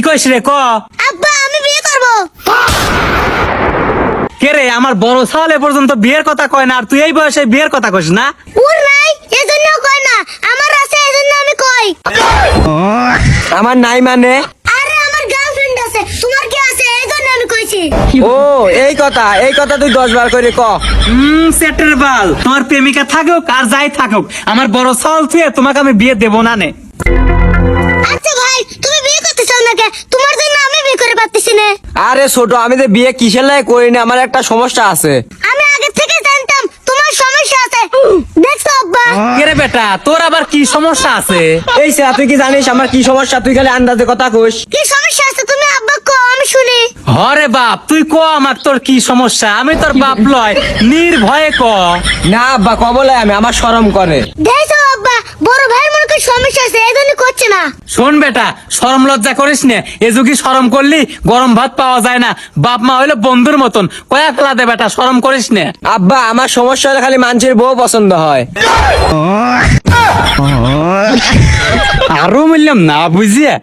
কইস রে ক? আব্বা আমি বিয়ে করব। কে রে, আমার বড় সালে পর্যন্ত বিয়ের কথা কয় না, আর তুই এই বয়সে বিয়ের কথা কইস না? ওর নাই এজন্য কয় না, আমার আছে এজন্য আমি কই। আমার নাই মানে? আরে আমার গার্লফ্রেন্ড আছে, তোমার কি আছে এজন্য আমি কইছি। ও এই কথা তুই 10 বার করে ক। সেটের বাল, তোমার প্রেমিকা থাকুক আর যাই থাকুক, আমার বড় সাল থুয়ে তোমাকে আমি বিয়ে দেবো না নে। আচ্ছা ভাই তুমি বিয়ে করতে চাও না কে? তোমার জন্য আমি বিয়ে করে পারতেছি না। আরে ছোট, আমি তো বিয়ে কিসের লাগে করি না, আমার একটা সমস্যা আছে। আমি আগে থেকে জানতাম তোমার সমস্যা আছে। দেখছো আব্বা? কে রে বেটা, তোর আবার কি সমস্যা আছে? এই স্যার, তুই কি জানিস আমার কি সমস্যা? তুই খালি আন্দাজে কথা কইস। কি সমস্যা আছে তুমি আব্বা কো আমি শুনি। হরে বাপ, তুই ক আমার তোর কি সমস্যা, আমি তোর বাপ লয়, নির্ভয়ে ক। না আব্বা, কবলে আমি, আমার শরম করে। দেখছো আব্বা, বড় ভাইয়ের মনে করে সমস্যা আছে এজন্য করছে না। শোন বেটা, শরম লজ্জা করিস নে, এ যুগি শরম করলি গরম ভাত পাওয়া যায় না, বাপ মা হইলো বন্ধুর মতন, কয়েক লাদে বেটা, শরম করিস নে। আব্বা আমার সমস্যা হলে খালি মানুষের বউ পছন্দ হয়। আরো বললাম না বুঝিয়ে।